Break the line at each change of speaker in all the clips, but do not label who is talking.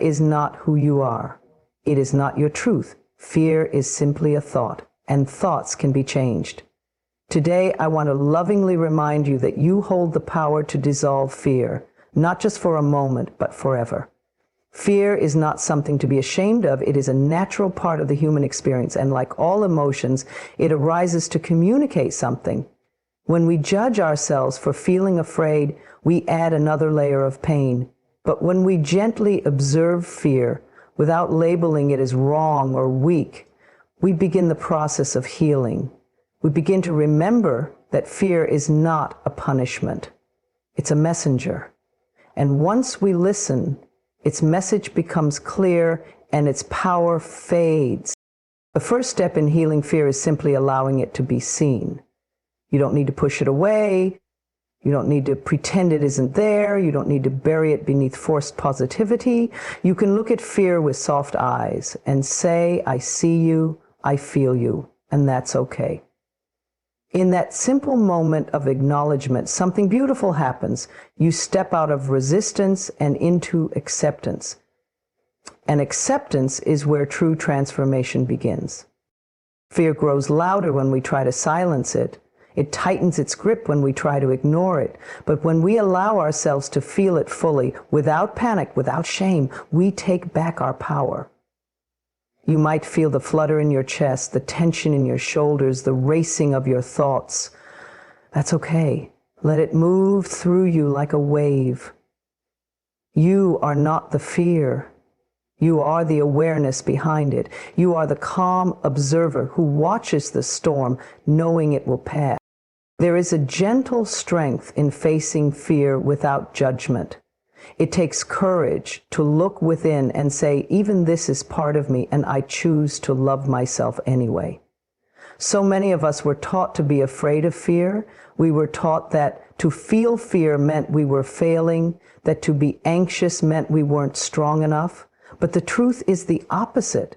is not who you are. It is not your truth. Fear is simply a thought, and thoughts can be changed. Today, I want to lovingly remind you that you hold the power to dissolve fear, not just for a moment, but forever. Fear is not something to be ashamed of. It is a natural part of the human experience, and like all emotions, it arises to communicate something. When we judge ourselves for feeling afraid, we add another layer of pain. But when we gently observe fear, without labeling it as wrong or weak, we begin the process of healing. We begin to remember that fear is not a punishment. It's a messenger. And once we listen, its message becomes clear and its power fades. The first step in healing fear is simply allowing it to be seen. You don't need to push it away. You don't need to pretend it isn't there. You don't need to bury it beneath forced positivity. You can look at fear with soft eyes and say, I see you, I feel you, and that's okay. In that simple moment of acknowledgement, something beautiful happens. You step out of resistance and into acceptance. And acceptance is where true transformation begins. Fear grows louder when we try to silence it. It tightens its grip when we try to ignore it. But when we allow ourselves to feel it fully, without panic, without shame, we take back our power. You might feel the flutter in your chest, the tension in your shoulders, the racing of your thoughts. That's okay. Let it move through you like a wave. You are not the fear. You are the awareness behind it. You are the calm observer who watches the storm, knowing it will pass. There is a gentle strength in facing fear without judgment. It takes courage to look within and say, even this is part of me, and I choose to love myself anyway. So many of us were taught to be afraid of fear. We were taught that to feel fear meant we were failing, that to be anxious meant we weren't strong enough. But the truth is the opposite.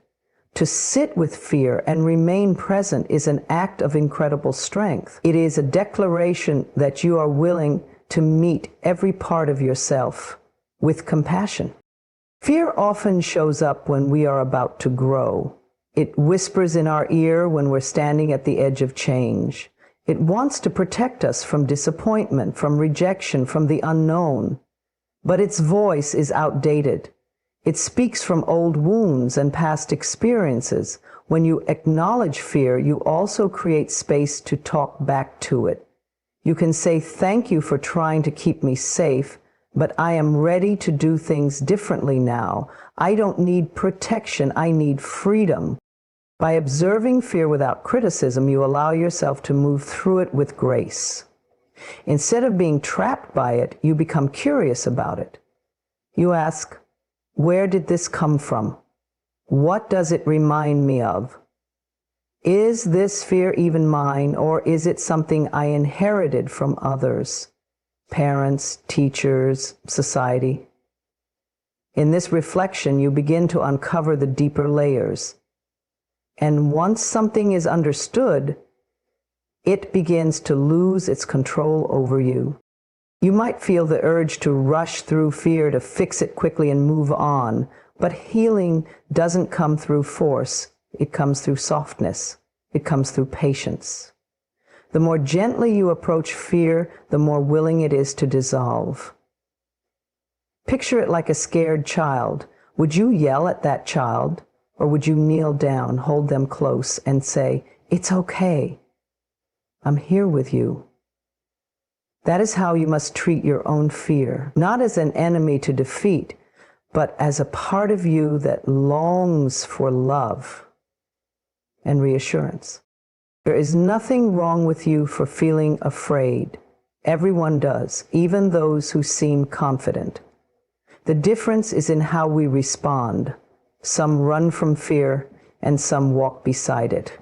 To sit with fear and remain present is an act of incredible strength. It is a declaration that you are willing to meet every part of yourself with compassion. Fear often shows up when we are about to grow. It whispers in our ear when we're standing at the edge of change. It wants to protect us from disappointment, from rejection, from the unknown. But its voice is outdated. It speaks from old wounds and past experiences. When you acknowledge fear, you also create space to talk back to it. You can say, thank you for trying to keep me safe, but I am ready to do things differently now. I don't need protection, I need freedom. By observing fear without criticism, you allow yourself to move through it with grace. Instead of being trapped by it, you become curious about it. You ask, where did this come from? What does it remind me of? Is this fear even mine, or is it something I inherited from others? Parents, teachers, society. In this reflection, you begin to uncover the deeper layers. And once something is understood, it begins to lose its control over you. You might feel the urge to rush through fear, to fix it quickly and move on, but healing doesn't come through force. It comes through softness. It comes through patience. The more gently you approach fear, the more willing it is to dissolve. Picture it like a scared child. Would you yell at that child, or would you kneel down, hold them close, and say, it's okay. I'm here with you. That is how you must treat your own fear, not as an enemy to defeat, but as a part of you that longs for love and reassurance. There is nothing wrong with you for feeling afraid. Everyone does, even those who seem confident. The difference is in how we respond. Some run from fear, and some walk beside it.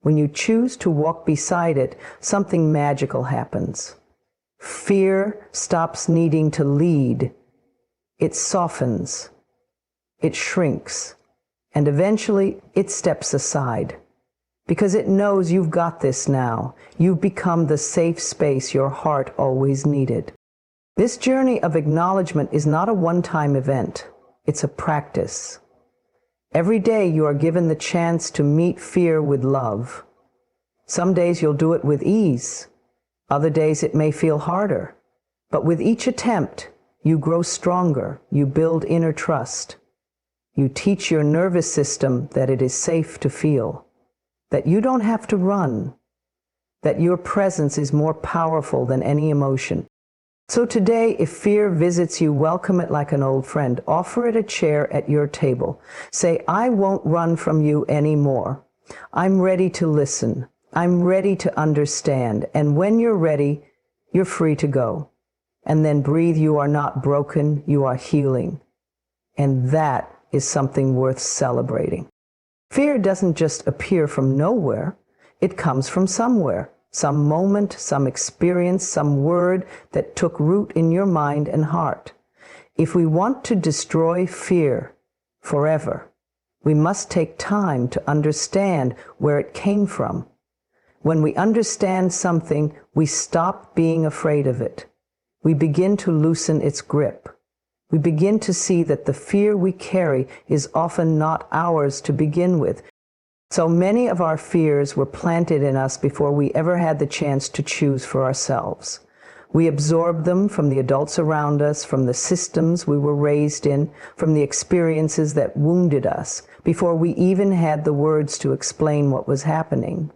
When you choose to walk beside it, something magical happens. Fear stops needing to lead. It softens. It shrinks. And eventually, it steps aside. Because it knows you've got this now. You've become the safe space your heart always needed. This journey of acknowledgement is not a one-time event. It's a practice. Every day you are given the chance to meet fear with love. Some days you'll do it with ease. Other days it may feel harder. But with each attempt, you grow stronger. You build inner trust. You teach your nervous system that it is safe to feel, that you don't have to run, that your presence is more powerful than any emotion. So today, if fear visits you, welcome it like an old friend. Offer it a chair at your table. Say, I won't run from you anymore. I'm ready to listen. I'm ready to understand. And when you're ready, you're free to go. And then breathe. You are not broken. You are healing. And that is something worth celebrating. Fear doesn't just appear from nowhere. It comes from somewhere. Some moment, some experience, some word that took root in your mind and heart. If we want to destroy fear forever, we must take time to understand where it came from. When we understand something, we stop being afraid of it. We begin to loosen its grip. We begin to see that the fear we carry is often not ours to begin with. So many of our fears were planted in us before we ever had the chance to choose for ourselves. We absorbed them from the adults around us, from the systems we were raised in, from the experiences that wounded us, before we even had the words to explain what was happening.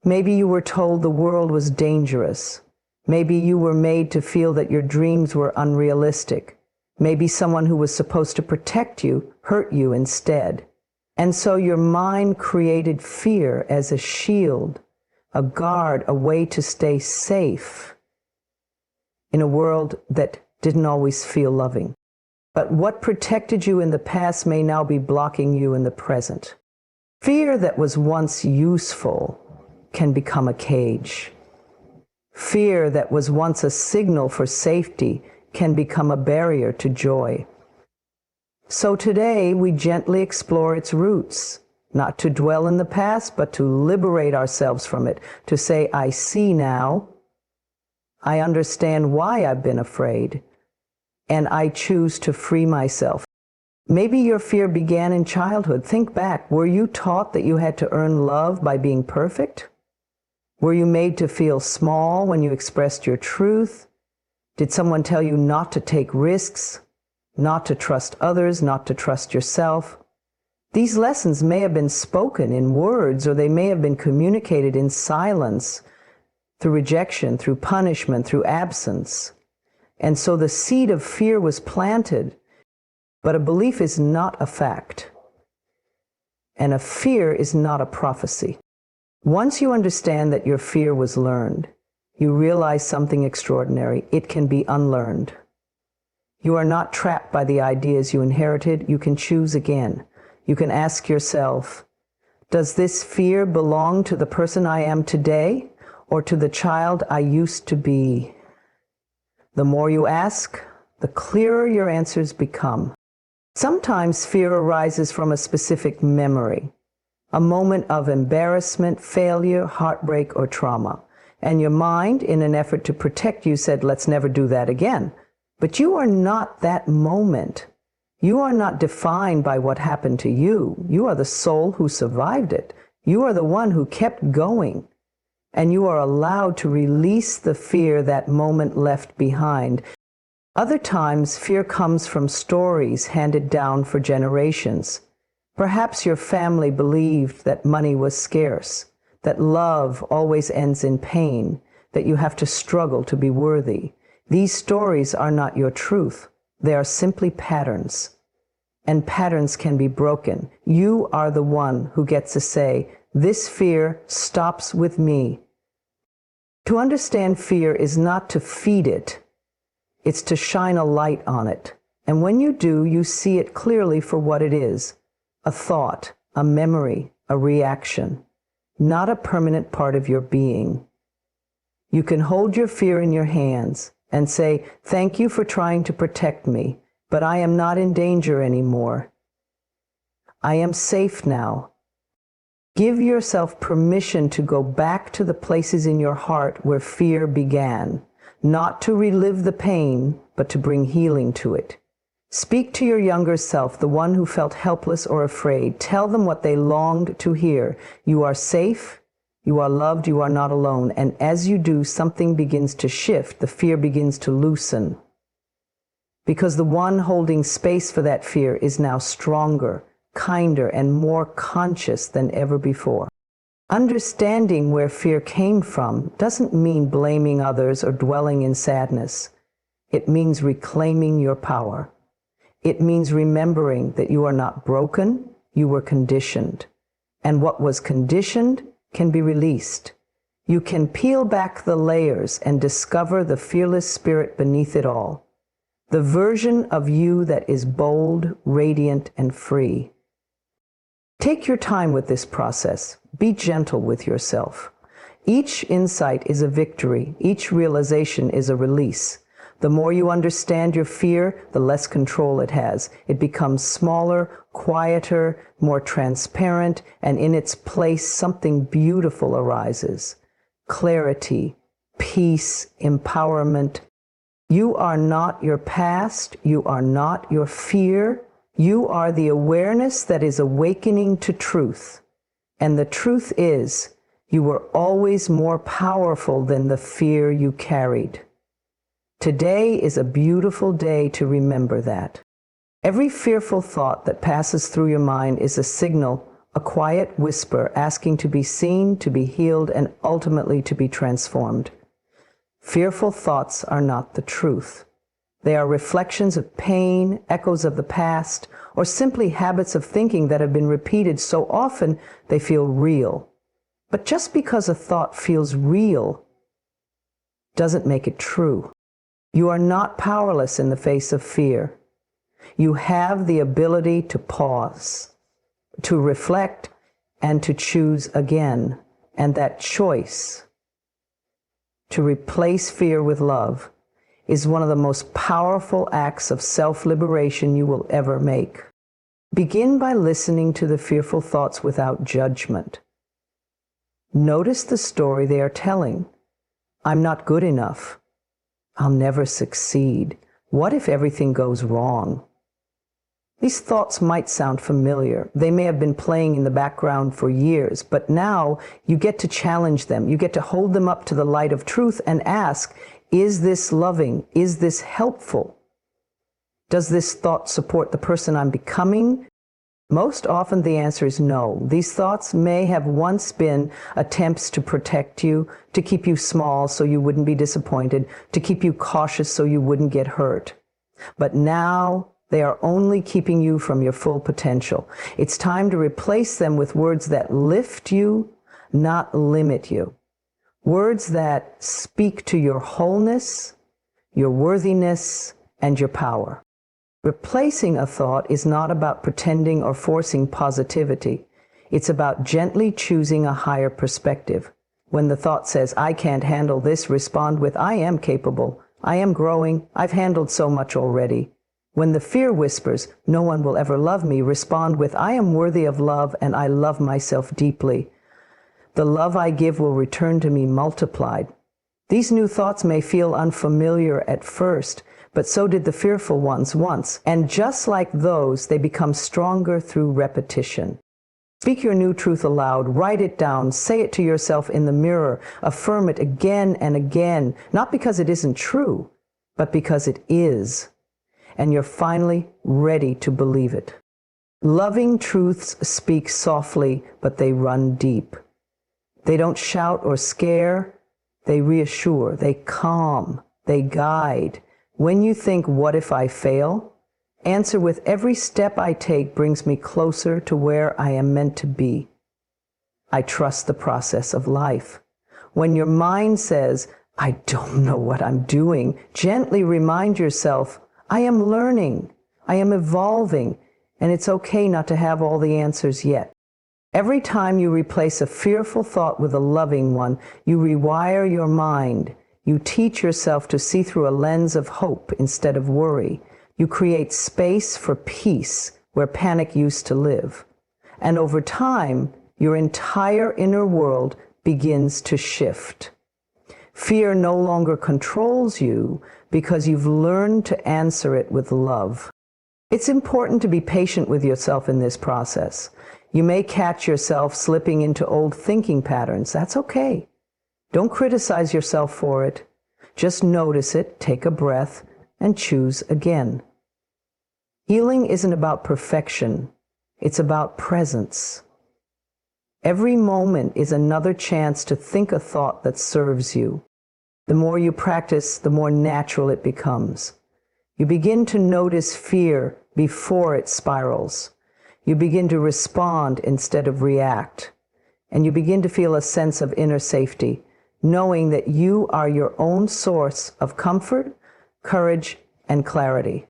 Maybe you were told the world was dangerous. Maybe you were made to feel that your dreams were unrealistic. Maybe someone who was supposed to protect you hurt you instead. And so your mind created fear as a shield, a guard, a way to stay safe in a world that didn't always feel loving. But what protected you in the past may now be blocking you in the present. Fear that was once useful can become a cage. Fear that was once a signal for safety can become a barrier to joy. So today we gently explore its roots, not to dwell in the past, but to liberate ourselves from it, to say, I see now, I understand why I've been afraid, and I choose to free myself. Maybe your fear began in childhood. Think back. Were you taught that you had to earn love by being perfect? Were you made to feel small when you expressed your truth? Did someone tell you not to take risks? Not to trust others, not to trust yourself? These lessons may have been spoken in words, or they may have been communicated in silence, through rejection, through punishment, through absence. And so the seed of fear was planted, but a belief is not a fact, and a fear is not a prophecy. Once you understand that your fear was learned, you realize something extraordinary. It can be unlearned. You are not trapped by the ideas you inherited. You can choose again. You can ask yourself, does this fear belong to the person I am today or to the child I used to be? The more you ask, the clearer your answers become. Sometimes fear arises from a specific memory, a moment of embarrassment, failure, heartbreak, or trauma. And your mind, in an effort to protect you, said, let's never do that again. But you are not that moment. You are not defined by what happened to you. You are the soul who survived it. You are the one who kept going. And you are allowed to release the fear that moment left behind. Other times, fear comes from stories handed down for generations. Perhaps your family believed that money was scarce, that love always ends in pain, that you have to struggle to be worthy. These stories are not your truth. They are simply patterns. And patterns can be broken. You are the one who gets to say, this fear stops with me. To understand fear is not to feed it. It's to shine a light on it. And when you do, you see it clearly for what it is. A thought, a memory, a reaction, not a permanent part of your being. You can hold your fear in your hands and say, thank you for trying to protect me, but I am not in danger anymore. I am safe now. Give yourself permission to go back to the places in your heart where fear began, not to relive the pain, but to bring healing to it. Speak to your younger self, the one who felt helpless or afraid. Tell them what they longed to hear. You are safe, you are loved, you are not alone. And as you do, something begins to shift. The fear begins to loosen. Because the one holding space for that fear is now stronger, kinder, and more conscious than ever before. Understanding where fear came from doesn't mean blaming others or dwelling in sadness. It means reclaiming your power. It means remembering that you are not broken, you were conditioned. And what was conditioned can be released. You can peel back the layers and discover the fearless spirit beneath it all. The version of you that is bold, radiant, and free. Take your time with this process. Be gentle with yourself. Each insight is a victory. Each realization is a release. The more you understand your fear, the less control it has. It becomes smaller, quieter, more transparent, and in its place, something beautiful arises. Clarity, peace, empowerment. You are not your past. You are not your fear. You are the awareness that is awakening to truth. And the truth is, you were always more powerful than the fear you carried. Today is a beautiful day to remember that. Every fearful thought that passes through your mind is a signal, a quiet whisper asking to be seen, to be healed, and ultimately to be transformed. Fearful thoughts are not the truth. They are reflections of pain, echoes of the past, or simply habits of thinking that have been repeated so often they feel real. But just because a thought feels real doesn't make it true. You are not powerless in the face of fear. You have the ability to pause, to reflect, and to choose again. And that choice, to replace fear with love, is one of the most powerful acts of self-liberation you will ever make. Begin by listening to the fearful thoughts without judgment. Notice the story they are telling. I'm not good enough. I'll never succeed. What if everything goes wrong? These thoughts might sound familiar. They may have been playing in the background for years, but now you get to challenge them. You get to hold them up to the light of truth and ask, is this loving? Is this helpful? Does this thought support the person I'm becoming? Most often the answer is no. These thoughts may have once been attempts to protect you, to keep you small so you wouldn't be disappointed, to keep you cautious so you wouldn't get hurt. But now they are only keeping you from your full potential. It's time to replace them with words that lift you, not limit you. Words that speak to your wholeness, your worthiness, and your power. Replacing a thought is not about pretending or forcing positivity. It's about gently choosing a higher perspective. When the thought says, I can't handle this, respond with, I am capable. I am growing. I've handled so much already. When the fear whispers, no one will ever love me, respond with, I am worthy of love and I love myself deeply. The love I give will return to me multiplied. These new thoughts may feel unfamiliar at first, but so did the fearful ones once. And just like those, they become stronger through repetition. Speak your new truth aloud, write it down, say it to yourself in the mirror, affirm it again and again, not because it isn't true, but because it is. And you're finally ready to believe it. Loving truths speak softly, but they run deep. They don't shout or scare, they reassure, they calm, they guide. When you think, what if I fail? Answer with, every step I take brings me closer to where I am meant to be. I trust the process of life. When your mind says, I don't know what I'm doing, gently remind yourself, I am learning, I am evolving, and it's okay not to have all the answers yet. Every time you replace a fearful thought with a loving one, you rewire your mind. You teach yourself to see through a lens of hope instead of worry. You create space for peace where panic used to live. And over time, your entire inner world begins to shift. Fear no longer controls you because you've learned to answer it with love. It's important to be patient with yourself in this process. You may catch yourself slipping into old thinking patterns. That's okay. Don't criticize yourself for it. Just notice it, take a breath, and choose again. Healing isn't about perfection. It's about presence. Every moment is another chance to think a thought that serves you. The more you practice, the more natural it becomes. You begin to notice fear before it spirals. You begin to respond instead of react. And you begin to feel a sense of inner safety, knowing that you are your own source of comfort, courage, and clarity.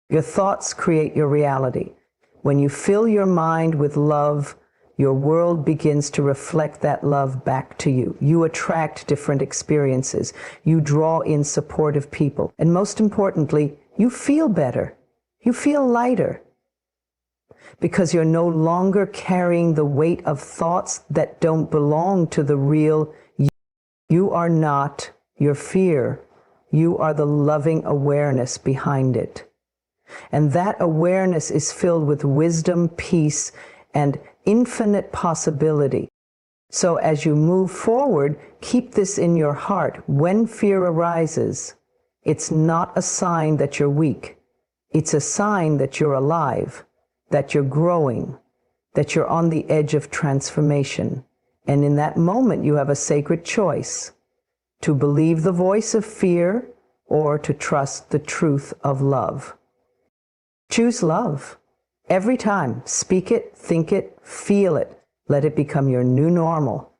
Your thoughts create your reality. When you fill your mind with love, your world begins to reflect that love back to you. You attract different experiences. You draw in supportive people. And most importantly, you feel better. You feel lighter. Because you're no longer carrying the weight of thoughts that don't belong to the real you. You are not your fear. You are the loving awareness behind it. And that awareness is filled with wisdom, peace, and infinite possibility. So as you move forward, keep this in your heart. When fear arises, it's not a sign that you're weak. It's a sign that you're alive, that you're growing, that you're on the edge of transformation. And in that moment, you have a sacred choice: to believe the voice of fear or to trust the truth of love. Choose love. Every time, speak it, think it, feel it. Let it become your new normal.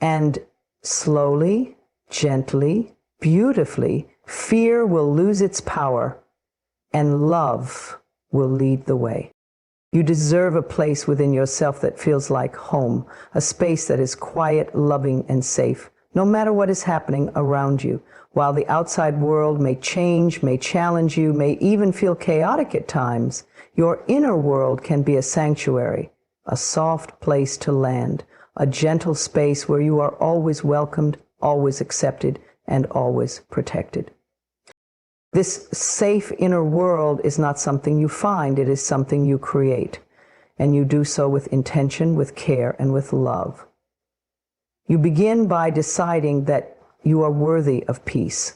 And slowly, gently, beautifully, fear will lose its power and love will lead the way. You deserve a place within yourself that feels like home, a space that is quiet, loving, and safe, no matter what is happening around you. While the outside world may change, may challenge you, may even feel chaotic at times, your inner world can be a sanctuary, a soft place to land, a gentle space where you are always welcomed, always accepted, and always protected. This safe inner world is not something you find, it is something you create. And you do so with intention, with care, and with love. You begin by deciding that you are worthy of peace.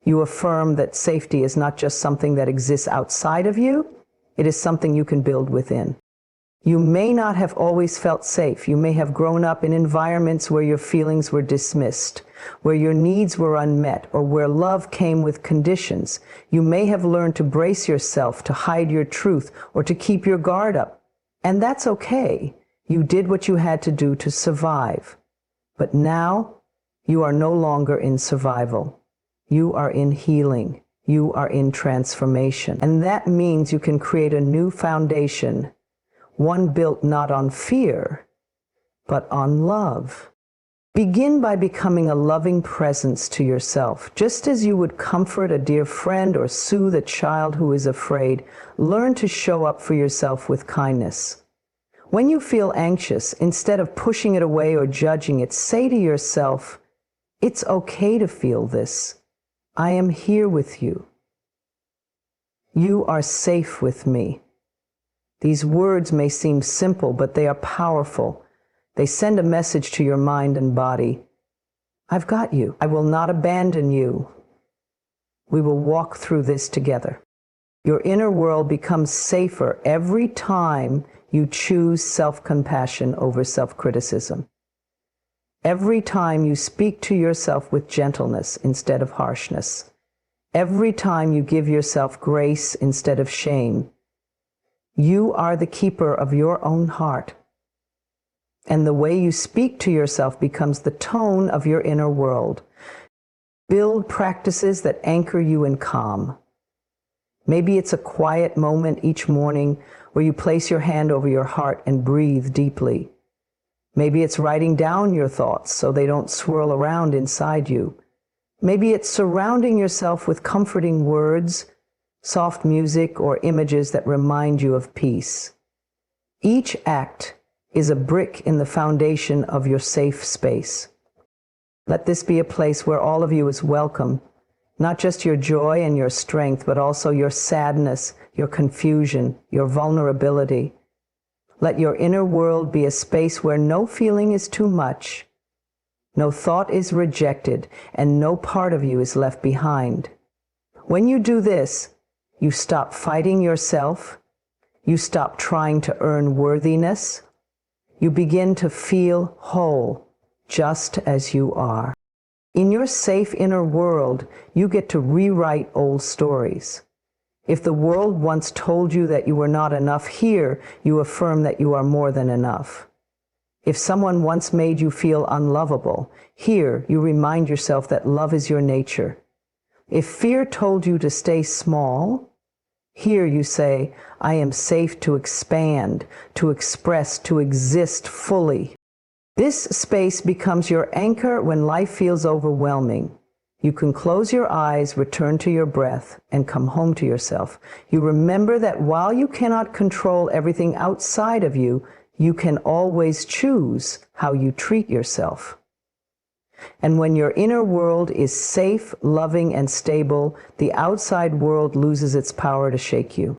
You affirm that safety is not just something that exists outside of you, it is something you can build within. You may not have always felt safe. You may have grown up in environments where your feelings were dismissed, where your needs were unmet, or where love came with conditions. You may have learned to brace yourself, to hide your truth, or to keep your guard up. And that's okay. You did what you had to do to survive. But now, you are no longer in survival. You are in healing. You are in transformation. And that means you can create a new foundation, one built not on fear, but on love. Begin by becoming a loving presence to yourself. Just as you would comfort a dear friend or soothe a child who is afraid, learn to show up for yourself with kindness. When you feel anxious, instead of pushing it away or judging it, say to yourself, "It's okay to feel this. I am here with you. You are safe with me." These words may seem simple, but they are powerful. They send a message to your mind and body. I've got you. I will not abandon you. We will walk through this together. Your inner world becomes safer every time you choose self-compassion over self-criticism. Every time you speak to yourself with gentleness instead of harshness. Every time you give yourself grace instead of shame. You are the keeper of your own heart. And the way you speak to yourself becomes the tone of your inner world. Build practices that anchor you in calm. Maybe it's a quiet moment each morning where you place your hand over your heart and breathe deeply. Maybe it's writing down your thoughts so they don't swirl around inside you. Maybe it's surrounding yourself with comforting words, soft music, or images that remind you of peace. Each act is a brick in the foundation of your safe space. Let this be a place where all of you is welcome, Not just your joy and your strength, but also your sadness, your confusion, your vulnerability. Let your inner world be a space where no feeling is too much, no thought is rejected, and no part of you is left behind. When you do this, you stop fighting yourself, you stop trying to earn worthiness, you begin to feel whole, just as you are. In your safe inner world, you get to rewrite old stories. If the world once told you that you were not enough, here you affirm that you are more than enough. If someone once made you feel unlovable, here you remind yourself that love is your nature. If fear told you to stay small, here you say, I am safe to expand, to express, to exist fully. This space becomes your anchor when life feels overwhelming. You can close your eyes, return to your breath, and come home to yourself. You remember that while you cannot control everything outside of you, you can always choose how you treat yourself. And when your inner world is safe, loving, and stable, the outside world loses its power to shake you.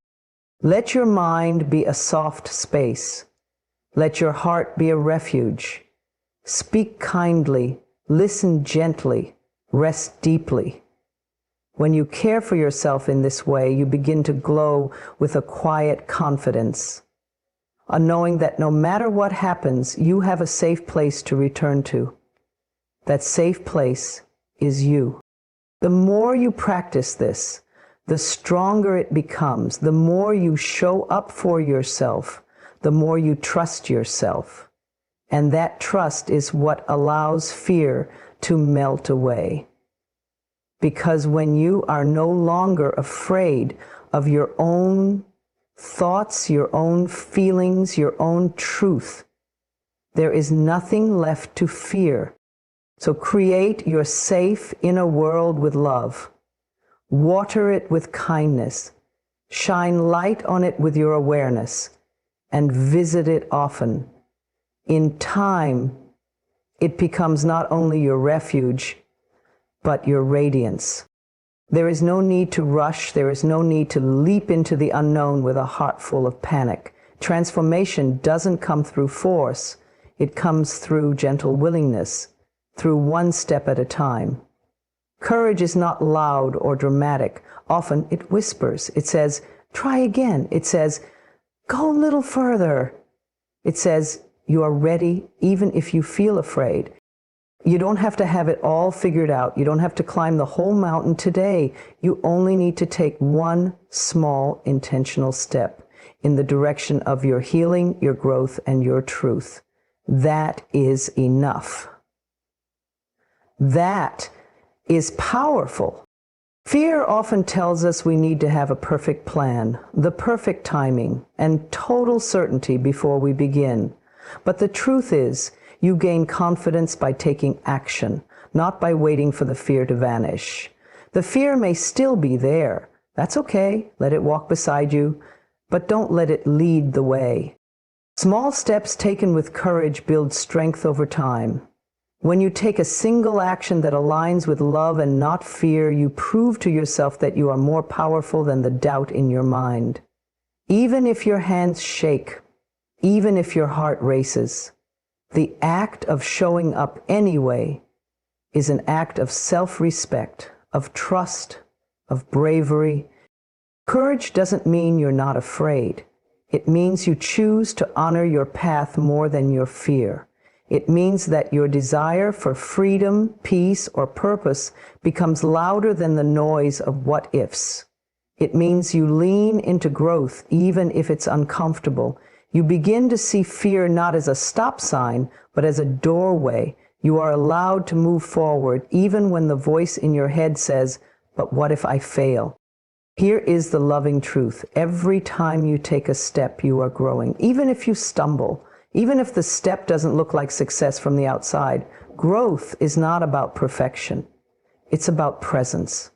Let your mind be a soft space. Let your heart be a refuge. Speak kindly, listen gently, rest deeply. When you care for yourself in this way, you begin to glow with a quiet confidence, a knowing that no matter what happens, you have a safe place to return to. That safe place is you. The more you practice this, the stronger it becomes. The more you show up for yourself, the more you trust yourself. And that trust is what allows fear to melt away. Because when you are no longer afraid of your own thoughts, your own feelings, your own truth, there is nothing left to fear. So create your safe inner world with love. Water it with kindness. Shine light on it with your awareness. And visit it often. In time, it becomes not only your refuge, but your radiance. There is no need to rush. There is no need to leap into the unknown with a heart full of panic. Transformation doesn't come through force. It comes through gentle willingness, through one step at a time. Courage is not loud or dramatic. Often it whispers. It says, try again. It says, go a little further. It says, you are ready even if you feel afraid. You don't have to have it all figured out. You don't have to climb the whole mountain today. You only need to take one small intentional step in the direction of your healing, your growth, and your truth. That is enough. That is powerful. Fear often tells us we need to have a perfect plan, the perfect timing, and total certainty before we begin. But the truth is, you gain confidence by taking action, not by waiting for the fear to vanish. The fear may still be there. That's okay. Let it walk beside you, but don't let it lead the way. Small steps taken with courage build strength over time. When you take a single action that aligns with love and not fear, you prove to yourself that you are more powerful than the doubt in your mind. Even if your hands shake, even if your heart races, the act of showing up anyway is an act of self-respect, of trust, of bravery. Courage doesn't mean you're not afraid. It means you choose to honor your path more than your fear. It means that your desire for freedom, peace, or purpose becomes louder than the noise of what-ifs. It means you lean into growth even if it's uncomfortable. You begin to see fear not as a stop sign, but as a doorway. You are allowed to move forward even when the voice in your head says, but what if I fail? Here is the loving truth. Every time you take a step, you are growing. Even if you stumble, even if the step doesn't look like success from the outside, growth is not about perfection. It's about presence.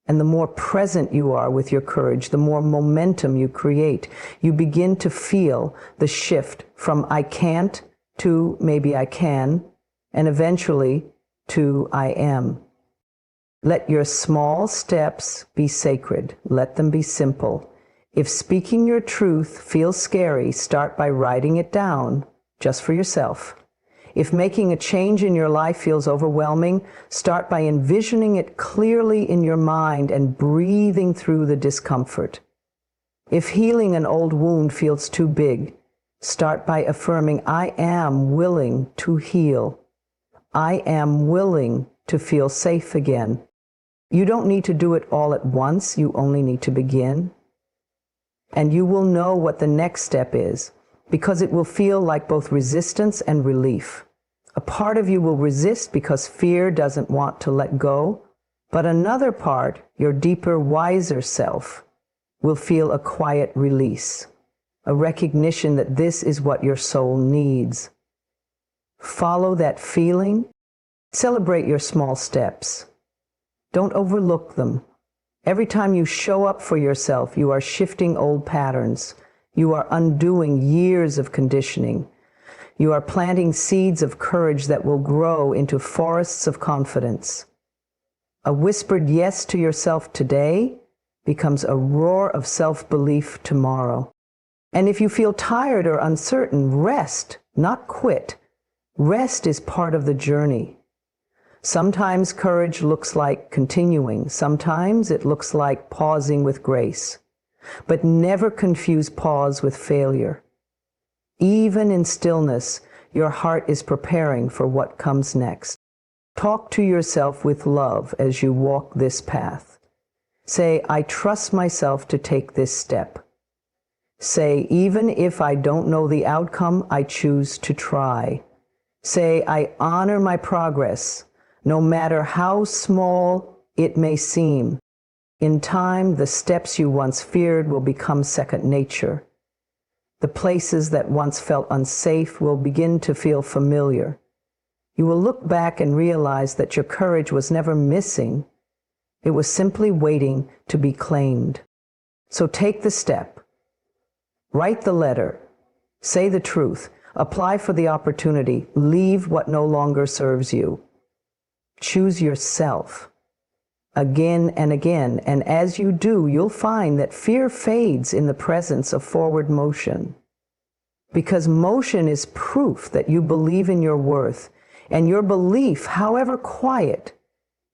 And the more present you are with your courage, the more momentum you create. You begin to feel the shift from I can't to maybe I can, and eventually to I am. Let your small steps be sacred. Let them be simple. If speaking your truth feels scary, start by writing it down, just for yourself. If making a change in your life feels overwhelming, start by envisioning it clearly in your mind and breathing through the discomfort. If healing an old wound feels too big, start by affirming, I am willing to heal. I am willing to feel safe again. You don't need to do it all at once, you only need to begin. And you will know what the next step is, because it will feel like both resistance and relief. A part of you will resist because fear doesn't want to let go, but another part, your deeper, wiser self, will feel a quiet release, a recognition that this is what your soul needs. Follow that feeling. Celebrate your small steps. Don't overlook them. Every time you show up for yourself, you are shifting old patterns. You are undoing years of conditioning. You are planting seeds of courage that will grow into forests of confidence. A whispered yes to yourself today becomes a roar of self-belief tomorrow. And if you feel tired or uncertain, rest, not quit. Rest is part of the journey. Sometimes courage looks like continuing. Sometimes it looks like pausing with grace. But never confuse pause with failure. Even in stillness, your heart is preparing for what comes next. Talk to yourself with love as you walk this path. Say, I trust myself to take this step. Say, even if I don't know the outcome, I choose to try. Say, I honor my progress, no matter how small it may seem. In time, the steps you once feared will become second nature. The places that once felt unsafe will begin to feel familiar. You will look back and realize that your courage was never missing. It was simply waiting to be claimed. So take the step. Write the letter. Say the truth. Apply for the opportunity. Leave what no longer serves you. Choose yourself. Again and again, and as you do, you'll find that fear fades in the presence of forward motion. Because motion is proof that you believe in your worth, and your belief, however quiet,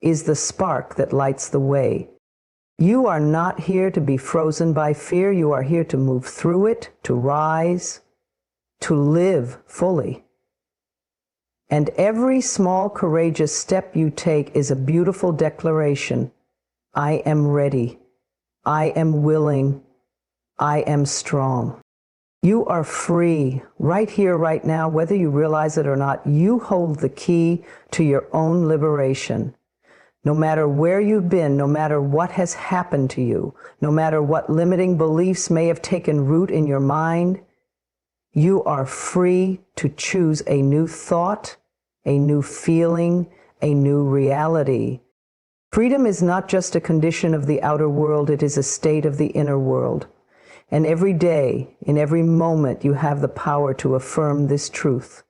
is the spark that lights the way. You are not here to be frozen by fear. You are here to move through it, to rise, to live fully. And every small, courageous step you take is a beautiful declaration. I am ready. I am willing. I am strong. You are free right here, right now, whether you realize it or not. You hold the key to your own liberation. No matter where you've been, no matter what has happened to you, no matter what limiting beliefs may have taken root in your mind, you are free to choose a new thought, a new feeling, a new reality. Freedom is not just a condition of the outer world, it is a state of the inner world. And every day, in every moment, you have the power to affirm this truth.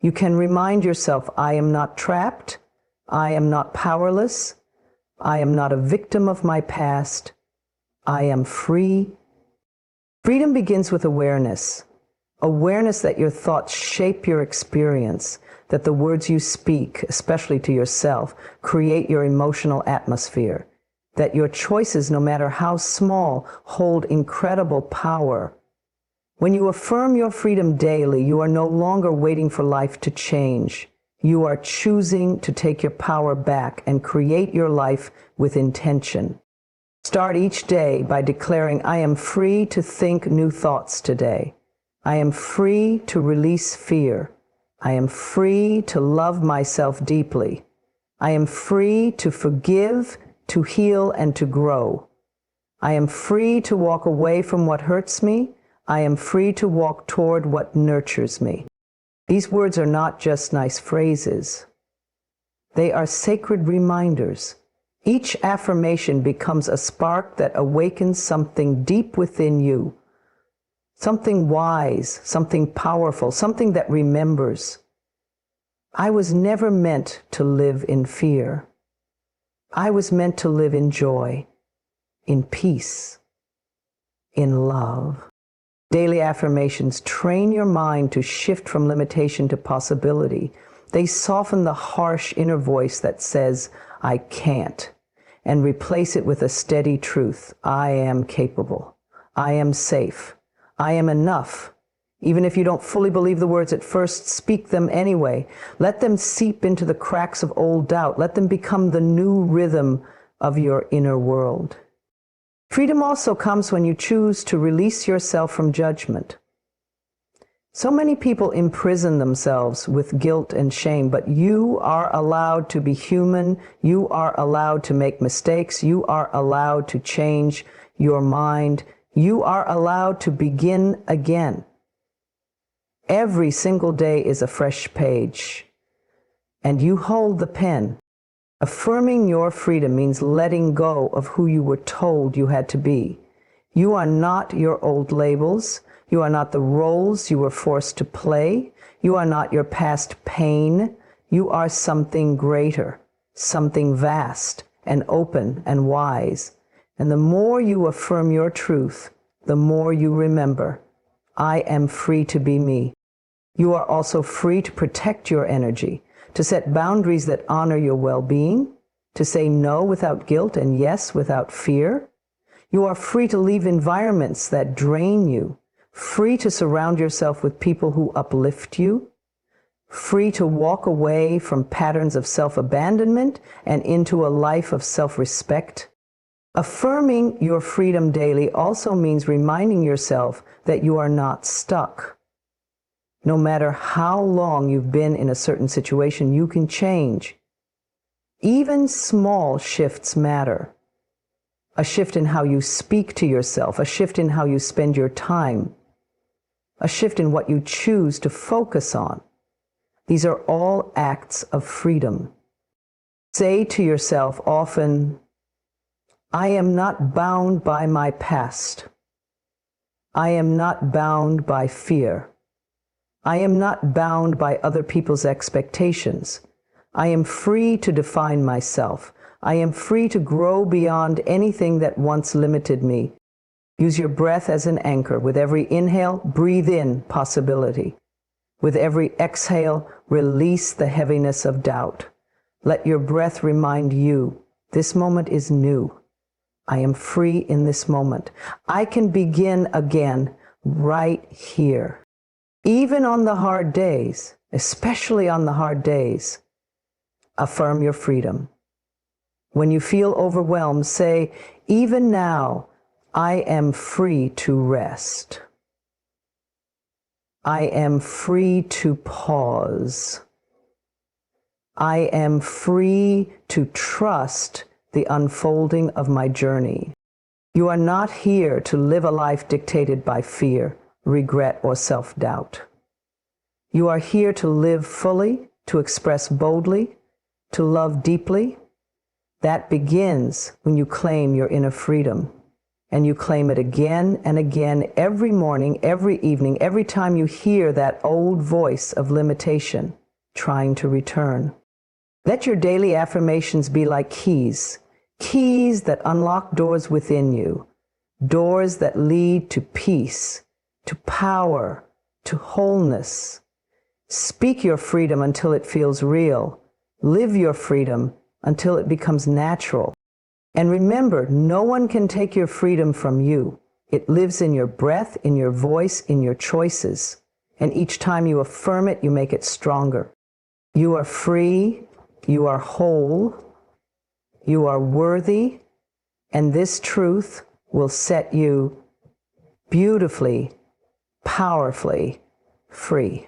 You can remind yourself, I am not trapped, I am not powerless, I am not a victim of my past, I am free. Freedom begins with awareness. Awareness that your thoughts shape your experience, that the words you speak, especially to yourself, create your emotional atmosphere, that your choices, no matter how small, hold incredible power. When you affirm your freedom daily, you are no longer waiting for life to change. You are choosing to take your power back and create your life with intention. Start each day by declaring, I am free to think new thoughts today. I am free to release fear. I am free to love myself deeply. I am free to forgive, to heal, and to grow. I am free to walk away from what hurts me. I am free to walk toward what nurtures me. These words are not just nice phrases. They are sacred reminders. Each affirmation becomes a spark that awakens something deep within you. Something wise, something powerful, something that remembers. I was never meant to live in fear. I was meant to live in joy, in peace, in love. Daily affirmations train your mind to shift from limitation to possibility. They soften the harsh inner voice that says, I can't, and replace it with a steady truth. I am capable. I am safe. I am enough. Even if you don't fully believe the words at first, speak them anyway. Let them seep into the cracks of old doubt. Let them become the new rhythm of your inner world. Freedom also comes when you choose to release yourself from judgment. So many people imprison themselves with guilt and shame, but you are allowed to be human. You are allowed to make mistakes. You are allowed to change your mind. You are allowed to begin again. Every single day is a fresh page, and you hold the pen. Affirming your freedom means letting go of who you were told you had to be. You are not your old labels. You are not the roles you were forced to play. You are not your past pain. You are something greater, something vast and open and wise. And the more you affirm your truth, the more you remember, I am free to be me. You are also free to protect your energy, to set boundaries that honor your well-being, to say no without guilt and yes without fear. You are free to leave environments that drain you, free to surround yourself with people who uplift you, free to walk away from patterns of self-abandonment and into a life of self-respect. Affirming your freedom daily also means reminding yourself that you are not stuck. No matter how long you've been in a certain situation, you can change. Even small shifts matter. A shift in how you speak to yourself, a shift in how you spend your time, a shift in what you choose to focus on. These are all acts of freedom. Say to yourself often, I am not bound by my past. I am not bound by fear. I am not bound by other people's expectations. I am free to define myself. I am free to grow beyond anything that once limited me. Use your breath as an anchor. With every inhale, breathe in possibility. With every exhale, release the heaviness of doubt. Let your breath remind you, this moment is new. I am free in this moment. I can begin again right here. Even on the hard days, especially on the hard days, affirm your freedom. When you feel overwhelmed, say, even now, I am free to rest. I am free to pause. I am free to trust the unfolding of my journey. You are not here to live a life dictated by fear, regret, or self-doubt. You are here to live fully, to express boldly, to love deeply. That begins when you claim your inner freedom. And you claim it again and again, every morning, every evening, every time you hear that old voice of limitation trying to return. Let your daily affirmations be like keys, keys that unlock doors within you, doors that lead to peace, to power, to wholeness. Speak your freedom until it feels real. Live your freedom until it becomes natural. And remember, no one can take your freedom from you. It lives in your breath, in your voice, in your choices. And each time you affirm it, you make it stronger. You are free, you are whole, you are worthy, and this truth will set you beautifully, powerfully free.